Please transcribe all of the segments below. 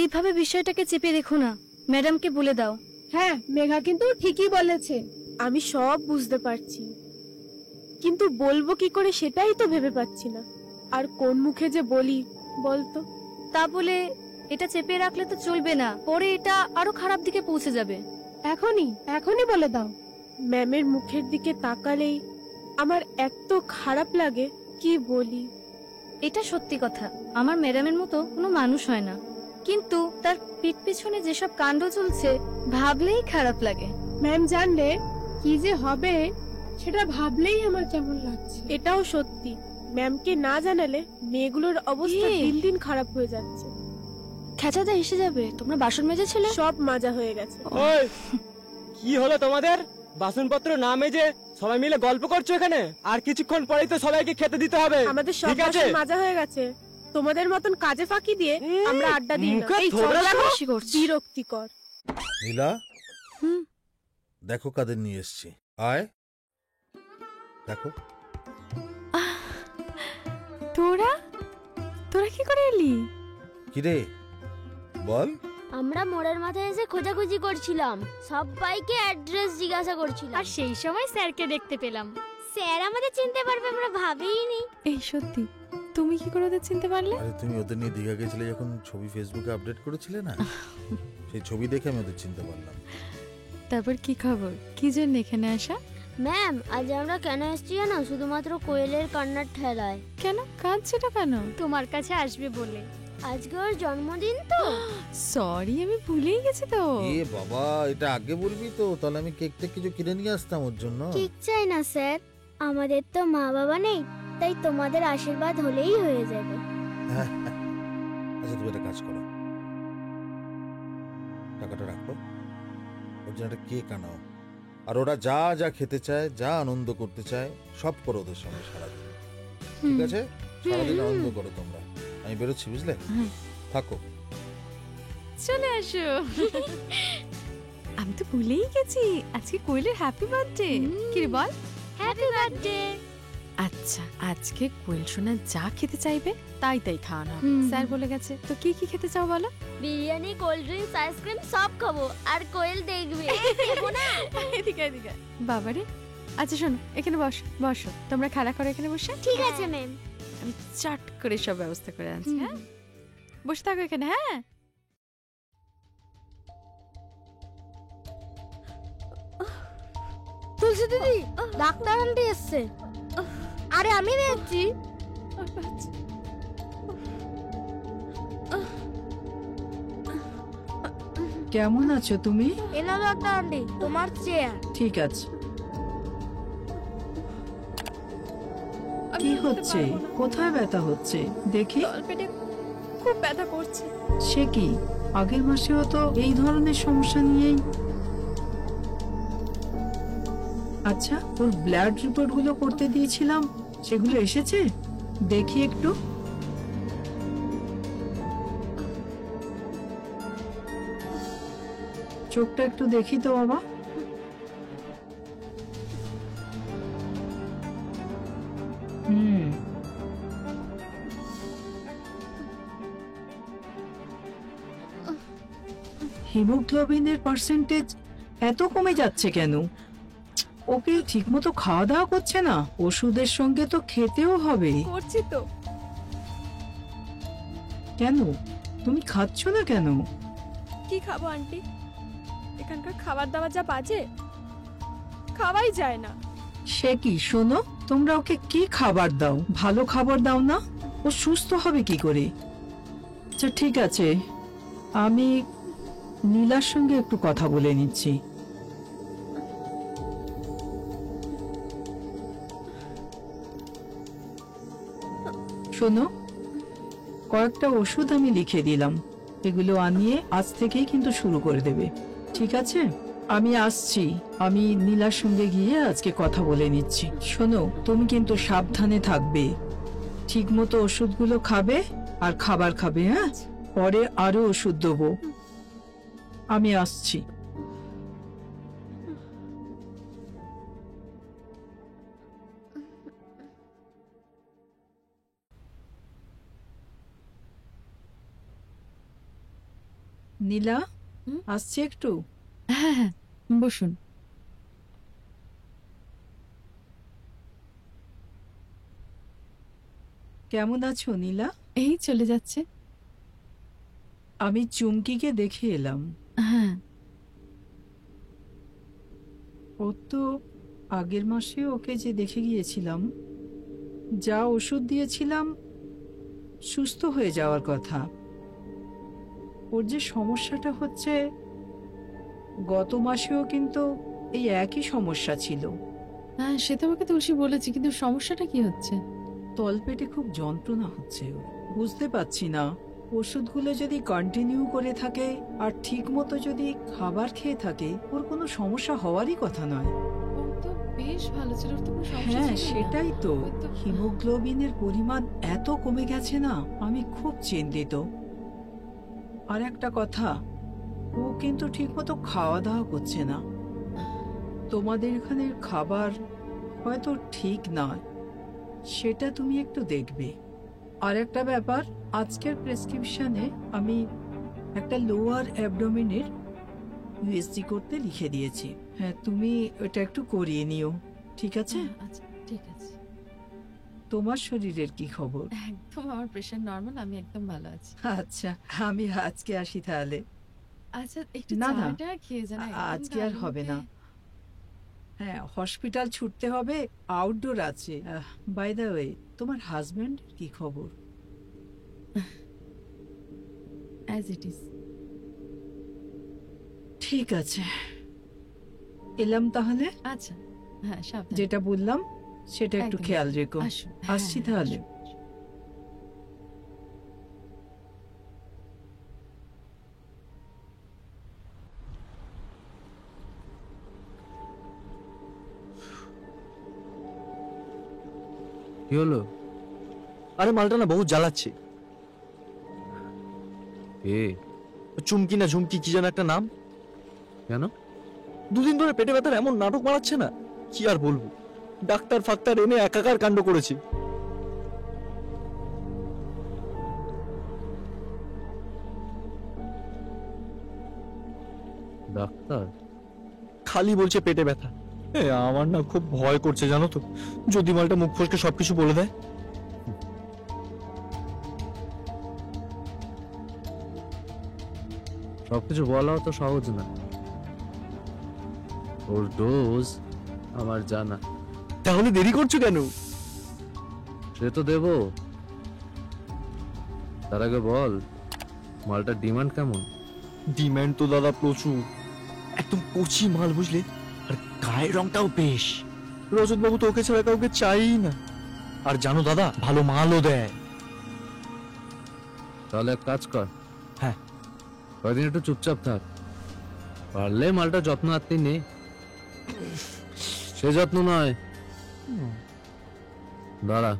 এইভাবে বিষয়টাকে চেপে রেখো না, ম্যাডামকে বলে দাও। হ্যাঁ, মেঘা কিন্তু ঠিকই বলেছে। আমি সব বুঝতে পারছি, কিন্তু বলবো কি করে সেটাই তো ভেবে পাচ্ছি না। আর কোন মুখে যে বলি বলতো? তা বলে এটা চেপে রাখলে তো চলবে না, পরে এটা আরো খারাপ দিকে পৌঁছে যাবে। এখনই বলে দাও। ম্যামের মুখের দিকে তাকালেই আমার এত খারাপ লাগে, কি বলি। এটা সত্যি কথা, আমার ম্যাডামের মতো কোনো মানুষ হয় না, কিন্তু তার পিঠ পিছনে যেসব কাণ্ড চলছে ভাবলেই খারাপ লাগে। ম্যাম জানলে কি যে হবে সেটা ভাবলেই আমার কেমন লাগছে। এটাও সত্যি, ম্যামকে না জানালে মেয়েগুলোর অবস্থা দিন দিন খারাপ হয়ে যাচ্ছে। খেচাদা এসে যাবে, তোমরা বাসন মেজেছিলে? সব মাজা হয়ে গেছে। ওই কি হলো তোমাদের? বাসনপত্র না মেজে সবাই মিলে গল্প করছো এখানে? আর কিছুক্ষণ পরেই তো সবাইকে খেতে দিতে হবে। আমাদের সব ঠিক আছে? বাসন মাজা হয়ে গেছে, তোমাদের মতন কাজে ফাঁকি দিয়ে আমরা আড্ডা দিই না। মুখে এই থোবড়া চলো, দেখো। বেশি করছিস। বিরক্তিকর। নীলা, দেখো কাদের নিয়ে এসছি। আয় দেখো। তোরা তোরা কি করে এলি? কিরে বল। আমরা মোড়ের মাথায় এসে খোঁজাখুঁজি করছিলাম, সবাইকে অ্যাড্রেস জিজ্ঞাসা করছিলাম। আর সেই সময় স্যারকে দেখতে পেলাম। স্যার আমাদের চিনতে পারবে আমরা ভাবিনি। এই সত্যি, তুমি কি করে ওদের চিনতে পারলে? আরে তুমি ওদের নিয়ে দীঘা গেছিলে যখন, ছবি ফেসবুকে আপডেট করেছিলে না, সেই ছবি দেখে আমি ওদের চিনতে পারলাম। তারপর কি খবর, কি জন্য এখানে আসা? ম্যাম, আজ আমরা কেন এসেছি জানো? শুধুমাত্র কোয়েলের কান্নার ঠেলায়। কেন কাঁদছেটা কেন? তোমার কাছে আসবে বলে। আজকে ওর জন্মদিন তো। সরি, আমি ভুলেই গেছি তো। এ বাবা, এটা আগে বলবি তো, তাহলে আমি কেকটা কিছু কিনে নিয়ে আসতাম ওর জন্য। ঠিক চাই না স্যার, আমাদের তো মা বাবা নেই, তাই তোমাদের আশীর্বাদ হলেই হয়ে যাবে। আচ্ছা তুমি একটা কাজ করো, টাকাটা রাখো, ওর জন্য একটা কেক আনাও, আর ওরা যা যা খেতে চায়, যা আনন্দ করতে চায় সব করো ওদের সঙ্গে সারাদিন। ঠিক আছে? সারাদিন আনন্দ করো তোমরা। আমি বেরোচ্ছি, বুঝলে? থাকো। চলে আসো। আমি তো ভুলেই গেছি, আজকে কোয়েলের হ্যাপি বার্থডে। কি রে বল? Happy birthday. আচ্ছা, আজকে কোয়েল সোনা যা খেতে চাইবে তাই তাই খাওয়ানো হবে। স্যার বলে গেছে। তো কি কি খেতে চাও বলো? বিরিয়ানি, কোল্ড ড্রিঙ্কস, আইসক্রিম সব খাবো, আর কোয়েল দেখবে। দেবো না? এদিকে এদিকে। বাবারে, আচ্ছা শোনো, এখানে বসো বসো, তোমরা খেলা করো এখানে বসে। ঠিক আছে ম্যাম। আমি চট করে সব ব্যবস্থা করে আনছি। হ্যাঁ, বসে থাকো এখানে। হ্যাঁ, তুলসী দিদি, ডাক্তার আনতে এসছে। আরে আমি দেখছি। কেমন আছো তুমি? এলো ডাক্তার আন্টি, তোমার চেয়ার। ঠিক আছে। কি হচ্ছে? কোথায় ব্যথা হচ্ছে দেখি? তলপেটে খুব ব্যথা করছে। সে কি, আগের মাসেও তো এই ধরনের সমস্যা নিয়েই। আচ্ছা, ওর ব্লাড রিপোর্ট গুলো করতে দিয়েছিলাম, সেগুলো এসেছে? দেখি একটু। চোখটা একটু দেখি তো বাবা। হিমোগ্লোবিনের পার্সেন্টেজ এত কমে যাচ্ছে কেন? ওকে ঠিকমতো খাওয়া দাওয়া করছে না? ওষুধের সঙ্গে তো খেতেও হবে। করছি তো। কেন তুমি খাচ্ছ না কেন? কি খাবো আন্টি, এখানকার খাবার দাবার যা বাজে, খাওয়াই যায় না। সে কি, শোনো, তোমরা ওকে কি খাবার দাও? ভালো খাবার দাও না, ও সুস্থ হবে কি করে? আচ্ছা ঠিক আছে, আমি নীলার সঙ্গে একটু কথা বলে নিচ্ছি। শোনো, কয়েকটা ওষুধ আমি লিখে দিলাম, এগুলো আনিয়ে আজ থেকেই কিন্তু শুরু করে দেবে। ঠিক আছে? আমি আসছি, আমি নীলার সঙ্গে গিয়ে আজকে কথা বলে নিচ্ছি। শোনো, তুমি কিন্তু সাবধানে থাকবে, ঠিক মতো ওষুধগুলো খাবে আর খাবার খাবে। হ্যাঁ, পরে আরো ওষুধ দেবো। আমি আসছি। নীলা হুম? আসছে একটু। হ্যাঁ হ্যাঁ, বসুন। কেমন আছো নীলা? এই চলে যাচ্ছে। আমি চুমকিকে দেখে এলাম। হ্যাঁ, ও তো আগের মাসে ওকে যে দেখে গিয়েছিলাম, যা ওষুধ দিয়েছিলাম সুস্থ হয়ে যাওয়ার কথা। ওর যে সমস্যাটা হচ্ছে, গত মাসেও কিন্তু এই একই সমস্যা ছিল। হ্যাঁ সে তো আমাকে তুলসী বলেছি, কিন্তু সমস্যাটা কি হচ্ছে? তলপেটে খুব যন্ত্রণা হচ্ছে ওর। বুঝতে পারছি না, ওষুধগুলো যদি কন্টিনিউ করে থাকে আর ঠিক মতো যদি খাবার খেয়ে থাকে, ওর কোনো সমস্যা হওয়ারই কথা নয়। ও তো বেশ ভালো ছিল, ওর তো কোনো সমস্যা হ্যাঁ ছিল না। সেটাই তো, ওই তো- হিমোগ্লোবিনের পরিমাণ এত কমে গেছে না, আমি খুব চিন্তিত। আর একটা কথা, ও কিন্তু ঠিকমতো খাওয়া দাওয়া করছে না। তোমাদের এখানের খাবার হয়তো ঠিক নয়, সেটা তুমি একটু দেখবে। আর একটা ব্যাপার, আজকের প্রেসক্রিপশনে আমি একটা লোয়ার অ্যাবডোমেনের ইউএসজি করতে লিখে দিয়েছি। হ্যাঁ তুমি ওটা একটু করিয়ে নিও, ঠিক আছে? আচ্ছা ঠিক আছে। তোমার শরীরের কি খবর? একদম আমার প্রেশার নরমাল, আমি একদম ভালো আছি। আচ্ছা, আমি আজকে আসি তাহলে। আচ্ছা একটু না, না, চাটা খেয়ে যান, একদম আজকে আর গায়ে হবে না। মুখে। হ্যাঁ, হসপিটাল ছুটতে হবে, আউটডোর আছে। বাই দ্য ওয়ে, তোমার হাজবেন্ড কি খবর? As it is. ঠিক আছে, এলাম তাহলে। আচ্ছা হ্যাঁ সাবধানে। যেটা বললাম সেটা একটু একদম। খেয়াল রেখো। আসুন, হ্যাঁ, আসছি হ্যাঁ, তাহলে। আসুন। কি হলো? আরে মালটা না বহু জ্বালাচ্ছে। এ চুমকি না ঝুমকি কি যেন একটা নাম। কেন? দুদিন ধরে পেটে ব্যথার এমন নাটক মারাচ্ছে না, কি আর বলবো। ডাক্তার ফাক্তার এনে একাকার কাণ্ড করেছে। ডাক্তার খালি বলছে পেটে ব্যথা। আমার না খুব ভয় করছে জানো তো, যদি মালটা মুখ ফসকে সবকিছু বলে দেয়। সবকিছু বলাও তো সহজ না, ওর ডোজ আমার জানা। তাহলে দেরি করছো কেন? সে তো দেবো, তার আগে বল মালটার ডিমান্ড কেমন? ডিমান্ড তো দাদা প্রচুর, একদম কচি মাল বুঝলে, আর গায়ের রংটাও বেশ। রজত বাবু তো ওকে ছাড়া কাউকে চাই না, আর জানো দাদা ভালো মালও দেয়। তাহলে এক কাজ কর, হ্যাঁ কয়দিন একটু চুপচাপ থাক, পারলে মালটা যত্ন আত্মি নে। সে যত্ন নয়, দাঁড়া।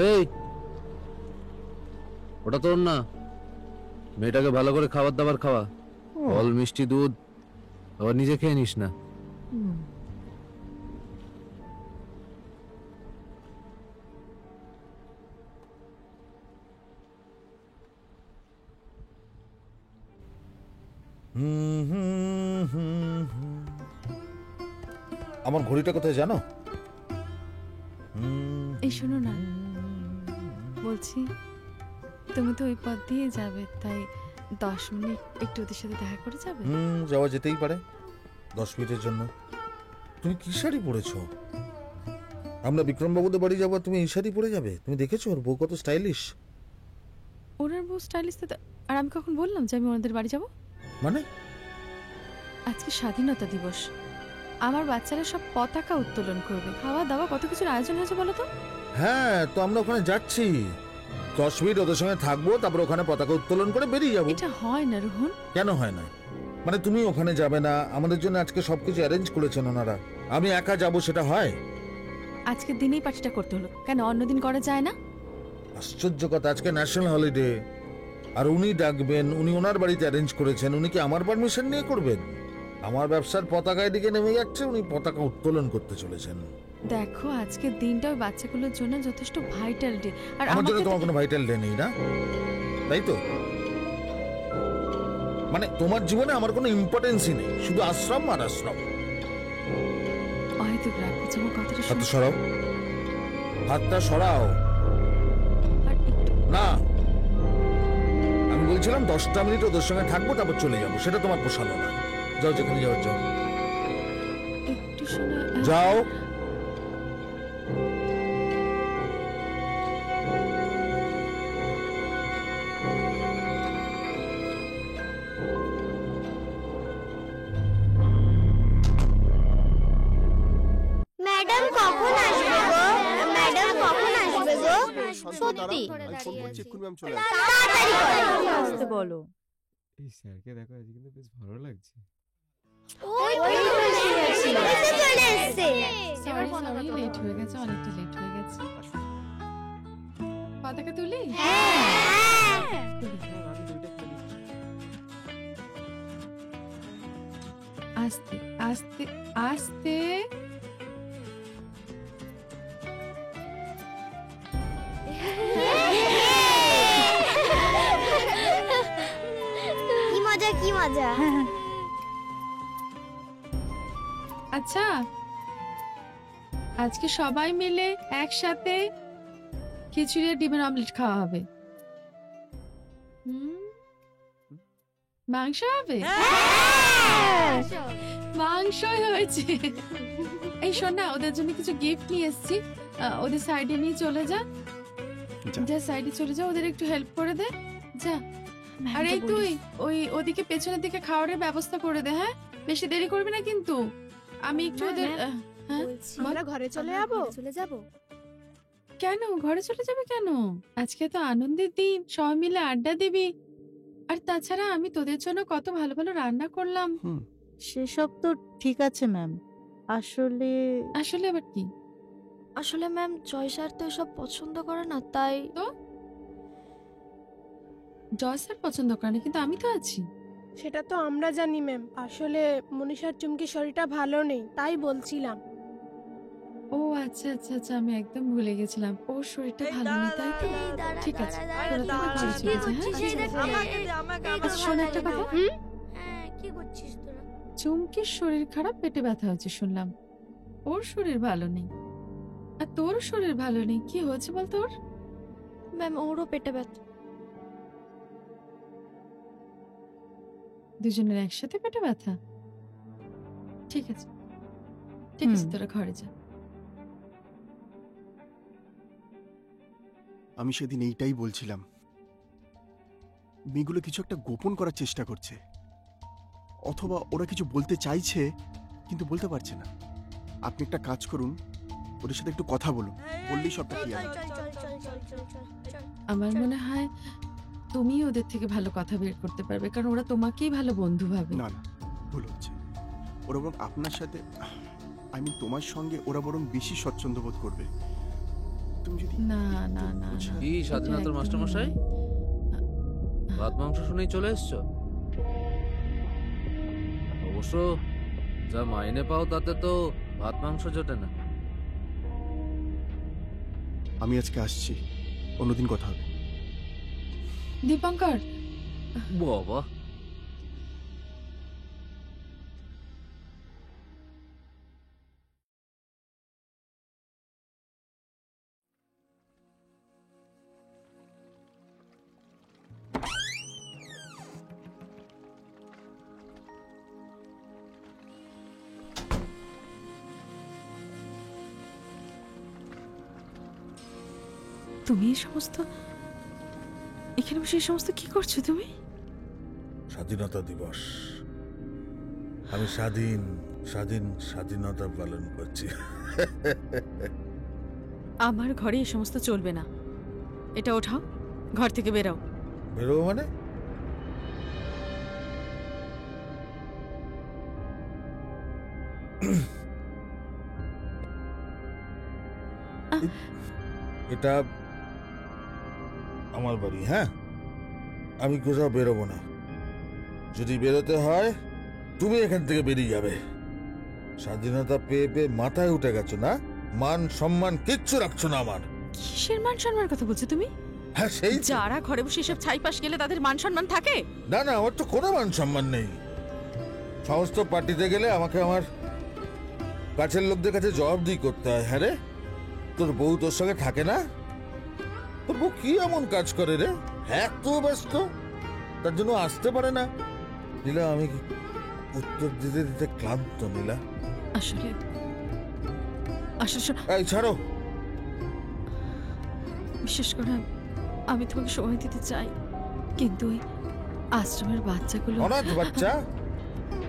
এই ওটা তোর না, মেয়েটাকে ভালো করে খাবার দাবার খাওয়া, ফল মিষ্টি দুধ, আবার নিজে খেয়ে নিস না। আমার ঘড়িটা কোথায় জানো? এই শোনো না, বলছি তুমি তো ওই পথ দিয়ে যাবে, তাই 10 মিনিট একটু ওদের সাথে দেখা করে যাবে। যাওয়া যেতেই পারে 10 মিনিটের জন্য। তুমি কি শাড়ি পরেছো? আমরা বিক্রমবাবুদের বাড়ি যাবো, তুমি এই শাড়ি পরে যাবে? তুমি দেখেছো ওর বউ কত স্টাইলিশ? ওনার বউ স্টাইলিশ তো, আর আমি কখন বললাম যে আমি ওনাদের বাড়ি যাব? মানে আজকে স্বাধীনতা দিবস, আমার বাচ্চারা সব পতাকা উত্তোলন করবে, খাওয়া দাওয়া কত কিছুর আয়োজন হয়েছে বলো তো। হ্যাঁ, তো আমরা ওখানে যাচ্ছি, 10 মিনিট ওদের সঙ্গে থাকবো, তারপর ওখানে পতাকা উত্তোলন করে বেরিয়ে যাবো। এটা হয় না রোহন। কেন হয় না? মানে তুমি ওখানে যাবে না, আমাদের জন্য আজকে সবকিছু অ্যারেঞ্জ করেছেন ওনারা, আমি একা যাব সেটা হয়? আজকের দিনেই পার্টিটা করতে হলো কেন, অন্যদিন করা যায় না? আশ্চর্য কথা, আজকে ন্যাশনাল হলিডে, আর উনি ডাকবেন, উনি ওনার বাড়িতে অ্যারেঞ্জ করেছেন, উনি কি আমার পারমিশন নিয়ে করবেন? আমার ব্যবসার পতাকায় দিকে নেমে যাচ্ছে, উনি পতাকা উত্তোলন করতে চলেছেন। দেখো আজকের দিনটা ওই বাচ্চাগুলোর জন্য যথেষ্ট ভাইটাল ডে। আর আমার জন্য আমাকে তোমার কোনো ভাইটাল ডে নেই না, তাই তো? মানে তোমার জীবনে আমার কোনো ইম্পর্টেন্সই নেই, শুধু আশ্রম আর আশ্রম। হয়তো রাগ করছো, আমার কথাটা হাতটা শোনো। সরাও, হাতটা সরাও। আর একটু না, আমি বলছিলাম 10টা মিনিট ওদের সঙ্গে থাকবো, তারপর চলে যাবো। সেটা তোমার পোষালো না। যাও, যেখানে যাওয়ার যাও, একটু শোনা। যাও। ম্যাডাম কখন আসবে গো? ম্যাডাম কখন আসবে গো? সত্যি তাড়াতাড়ি করো। আসতে বলো। এই স্যারকে দেখো, আজ কিন্তু বেশ ভালো লাগছে। ওই এসে চলে এসেছে। সরি সরি, লেট হয়ে গেছে, অনেকটা লেট হয়ে গেছে। পতাকা তুলি? হ্যাঁ। আস্তে আস্তে আস্তে। কি মজা, কি মজা। আচ্ছা, আজকে সবাই মিলে একসাথে খিচুড়ি আর ডিমের অমলেট খাওয়া হবে। মাংস হবে? মাংসই হয়েছে। এই শোন না, ওদের জন্য কিছু গিফট নিয়ে এসেছি, ওদের সাইডে নিয়ে চলে যা। যা সাইডে চলে যা, ওদের একটু হেল্প করে দে যা। আর এই তুই ওই ওদিকে পেছনের দিকে খাওয়ারের ব্যবস্থা করে দে। হ্যাঁ, বেশি দেরি করবি না কিন্তু। আমি একটু ওদের হ্যাঁ, আমরা ঘরে চলে যাবো। কেন ঘরে চলে যাবে কেন? আজকে তো আনন্দের দিন, সবাই মিলে আড্ডা দিবি। আর তাছাড়া আমি তোদের জন্য কত ভালো ভালো রান্না করলাম। সেসব তো ঠিক আছে ম্যাম, আসলে আসলে আবার কি? আসলে ম্যাম, জয় স্যার তো এসব পছন্দ করে না, তাই। তো জয় স্যার পছন্দ করে না, কিন্তু আমি তো আছি। সেটা তো আমরা জানি ম্যাম, আসলে মনীষার চুমকির শরীরটা ভালো নেই, তাই বলছিলাম। ও আচ্ছা আচ্ছা আচ্ছা, আমি একদম ভুলে গেছিলাম, ওর শরীরটা ভালো নেই, তাই তো? ঠিক আছে, তোরা তোদের ঘরে চলে যা। হ্যাঁ, আচ্ছা, শোন একটা কথা। হ্যাঁ, কি করছিস তোরা? চুমকির শরীর খারাপ, পেটে ব্যথা হচ্ছে শুনলাম। ওর শরীর ভালো নেই, আর তোর শরীর ভালো নেই। কি হয়েছে বল তোর? ম্যাম, ওরও পেটে ব্যথা। দুজনের একসাথে পেটে ব্যথা? ঠিক আছে ঠিক আছে, তোরা ঘরে যা। আমি সেদিন এইটাই বলছিলাম, মেয়েগুলো কিছু একটা গোপন করার চেষ্টা করছে, অথবা ওরা কিছু বলতে চাইছে কিন্তু বলতে পারছে না। আপনি একটা কাজ করুন, ওদের সাথে একটু কথা বলুন, বললেই সবটা ক্লিয়ার হবে। আমার মনে হয় তুমি ওদের থেকে ভালো কথা বের করতে পারবে, কারণ ওরা তোমাকেই ভালো বন্ধু ভাবে। না না, ভুল হচ্ছে। ওরা বরং আপনার সাথে, আমি তোমার সঙ্গে ওরা বরং বেশি স্বচ্ছন্দ বোধ করবে। তুমি যদি না না না না, কি স্বাধীনতার মাস্টার মশাই, ভাত মাংস শুনেই চলে এসছো? অবশ্য যা মাইনে পাও তাতে তো ভাত মাংস জোটে না। আমি আজকে আসছি, অন্যদিন কথা হবে। দীপঙ্কর, বাবা, তুমি এই সমস্ত এখানে বসে এই সমস্ত কি করছো তুমি? স্বাধীনতা দিবস, আমি স্বাধীন স্বাধীন স্বাধীনতা পালন করছি। আমার ঘরে এই সমস্ত চলবে না। এটা ওঠাও, ঘর থেকে বেরাও। বেরোবো মানে? এটা আমার বাড়ি, হ্যাঁ? আমি কোথাও বেরোবো না। যদি বেরোতে হয় তুমি এখান থেকে বেরিয়ে যাবে। স্বাধীনতা পেয়ে পেয়ে মাথায় উঠে গেছো না? মান সম্মান কিচ্ছু রাখছো না আমার। কিসের মান সম্মানের কথা বলছো তুমি? হ্যাঁ সেই তো। যারা ঘরে বসে সব ছাইপাশ গেলে তাদের মান সম্মান থাকে? না না, আমার তো কোনো মান সম্মান নেই। সমস্ত পার্টিতে গেলে আমাকে আমার কাছের লোকদের কাছে জবাবদিহি করতে হয়। হ্যাঁ রে, তোর বউ তোর সঙ্গে থাকে না? তোর বউ কি এমন কাজ করে রে? এত ব্যস্ত, তার জন্য আসতে পারে না। নীলা, আমি উত্তর দিতে দিতে ক্লান্ত। নীলা, আসলে এই ছাড়ো। বিশেষ করে আমি তোমাকে সময় দিতে চাই, কিন্তু ওই আশ্রমের বাচ্চাগুলো। অনাথ বাচ্চা?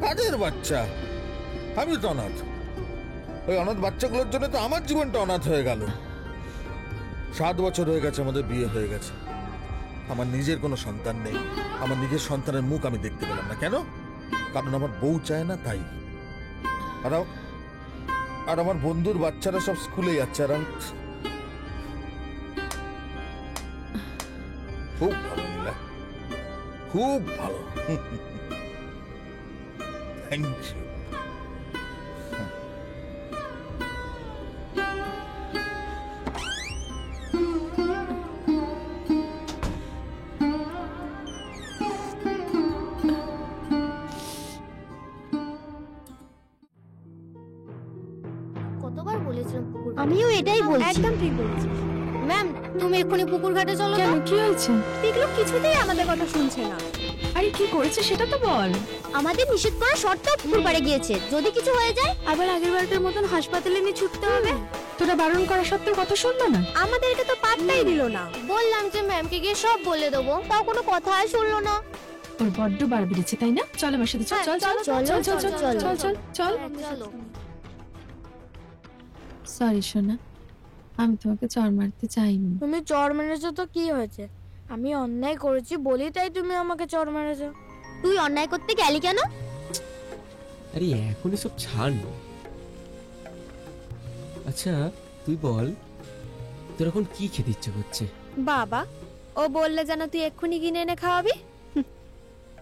কাদের বাচ্চা? আমি তো অনাথ। ওই অনাথ বাচ্চাগুলোর জন্য তো আমার জীবনটা অনাথ হয়ে গেল। 7 বছর হয়ে গেছে আমাদের বিয়ে হয়ে গেছে। আমার নিজের কোনো সন্তান নেই। আমার নিজের সন্তানের মুখ আমি দেখতে পেলাম না। কেন? কারণ আমার বউ চায় না, তাই। আর আমার বন্ধুর বাচ্চারা সব স্কুলে যাচ্ছে। আর খুব ভালো নীলা, খুব ভালো। Thank you. কতবার বলেছিলাম পুকুর ঘাটে। আমিও এটাই বলছি। একদম ঠিক বলেছিস। ম্যাম, তুমি এক্ষুনি পুকুর ঘাটে চলো তো। কেন, কি হয়েছে? পিকলু কিছুতেই আমাদের কথা শুনছে না। আরে কি করেছে সেটা তো বল। আমাদের নিষেধ করা সত্ত্বেও পুকুর পাড়ে গিয়েছে। যদি কিছু হয়ে যায় আবার আগের বারটার মতন হাসপাতালে নিয়ে ছুটতে হবে। তোরা বারণ করা সত্ত্বেও কথা শুনলো না। আমাদেরকে তো পাত্তাই দিল না। বললাম যে ম্যামকে গিয়ে সব বলে দেবো, তাও কোনো কথাই শুনলো না। ওর বড্ড বার বেড়েছে, তাই না? চল আমার সাথে, চল চল চল চল চল চল চল চল চল চল। চলো। সরি সোনা, আমি তোমাকে চড় মারতে চাইনি। তুমি চড় মেরেছো তো কি হয়েছে? আমি অন্যায় করেছি বলি তাই তুমি আমাকে চড় মেরেছো। তুই অন্যায় করতে গেলি কেন? আরে এখন এসব ছাড় না। আচ্ছা তুই বল, তোর এখন কি খেতে ইচ্ছে করছে? বাবা, ও বললে যেন তুই এক্ষুনি কিনে এনে খাওয়াবি।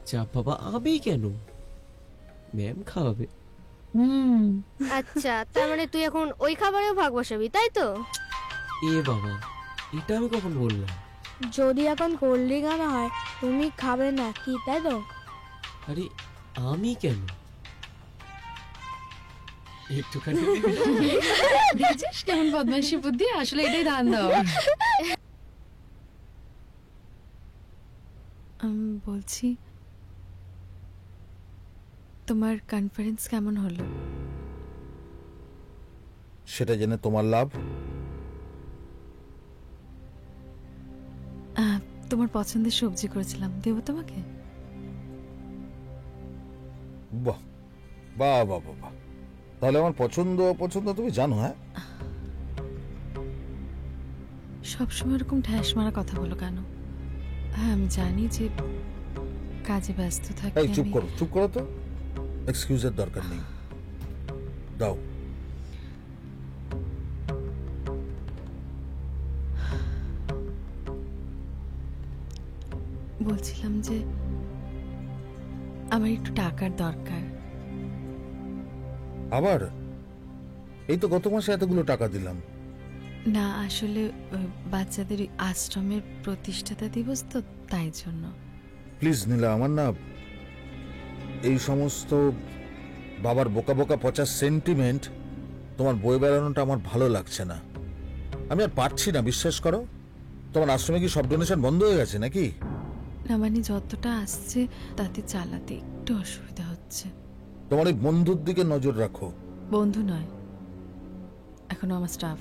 যা বাবা, আমি কেন? ম্যাম খাওয়াবে। আচ্ছা, তার মানে তুই এখন ওই খাবারেও ভাগ বসাবি, তাই তো? এ বাবা, এটা আমি কখন বললাম? যদি এখন কোল্ড ড্রিঙ্ক আনা হয় তুমি খাবে না কি, তাই তো? আরে আমি কেন? একটুখানি দেখছিস কেমন বদমাইশি বুদ্ধি? আসলে এটাই ধান দেওয়া। বলছি, তোমার কনফারেন্স কেমন হলো? সেটা জেনে তোমার লাভ। তোমার পছন্দের সবজি করেছিলাম, দেবো তোমাকে? বাহ বাহ বাহ বাহ, তাহলে আমার পছন্দ অপছন্দ তুমি জানো? হ্যাঁ, সবসময় এরকম ঠ্যাস মারা কথা বলো কেন? হ্যাঁ আমি জানি যে কাজে ব্যস্ত থাকি। এই চুপ করো, চুপ করো তো। এক্সকিউজের দরকার নেই, দাও। বলছিলাম যে আমার একটু টাকার দরকার। আবার? এই তো গত মাসে এতগুলো টাকা দিলাম। না আসলে বাচ্চাদের আশ্রমের প্রতিষ্ঠাতা দিবস তো, তাই জন্য। প্লিজ নীলা, আমার না এই সমস্ত বাবার বোকা বোকা পচা সেন্টিমেন্ট তোমার বই বেড়ানোটা আমার ভালো লাগছে না। আমি আর পারছি না, বিশ্বাস করো। তোমার আশ্রমে কি সব ডোনেশন বন্ধ হয়ে গেছে নাকি? না মানে যতটা আসছে তাতে চালাতে একটু অসুবিধা হচ্ছে। তোমার এই বন্ধুর দিকে নজর রাখো। বন্ধু নয়, এখনো আমার স্টাফ।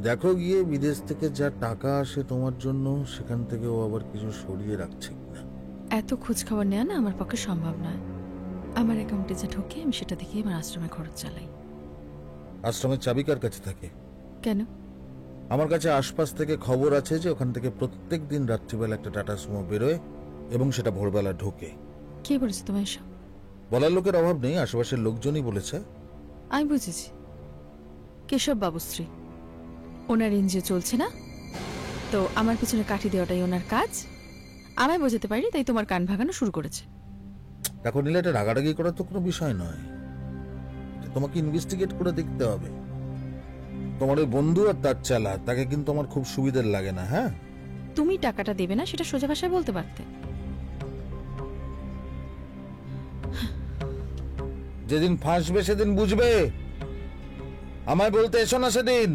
দেখো গিয়ে বিদেশ থেকে যা টাকা আসে তোমার জন্য, সেখান থেকে ও আবার কিছু সরিয়ে রাখছে না। এত খোঁজ খবর নেওয়া না আমার পক্ষে সম্ভব নয়। আমার অ্যাকাউন্টে যা ঢোকে আমি সেটা দেখে আমার আশ্রমে খরচ চালাই। আশ্রমের চাবি কার কাছে থাকে? কেন? আমার কাছে আশপাশ থেকে খবর আছে যে ওখান থেকে প্রত্যেক দিন রাত্রিবেলা একটা টাটা সুমো বেরোয় এবং সেটা ভোরবেলা ঢোকে। কে বলেছে তোমার এসব? বলার লোকের অভাব নেই, আশেপাশের লোকজনই বলেছে। আমি বুঝেছি, কেশব বাবুশ্রী। ওনার এনজিও চলছে না তো আমার পিছনে কাঠি দেওয়াটাই ওনার কাজ। আমায় বোঝাতে পারি, তাই তোমার কান ভাগানো শুরু করেছে। দেখো নিলে এটা রাগারাগি করার তো কোনো বিষয় নয়, এটা তোমাকে ইনভেস্টিগেট করে দেখতে হবে। তোমার ওই বন্ধু আর তার চালা, তাকে কিন্তু আমার খুব সুবিধার লাগে না। হ্যাঁ, তুমি টাকাটা দেবে না সেটা সোজা ভাষায় বলতে পারতে। যেদিন ফাঁসবে সেদিন বুঝবে, আমায় বলতে এসো না সেদিন।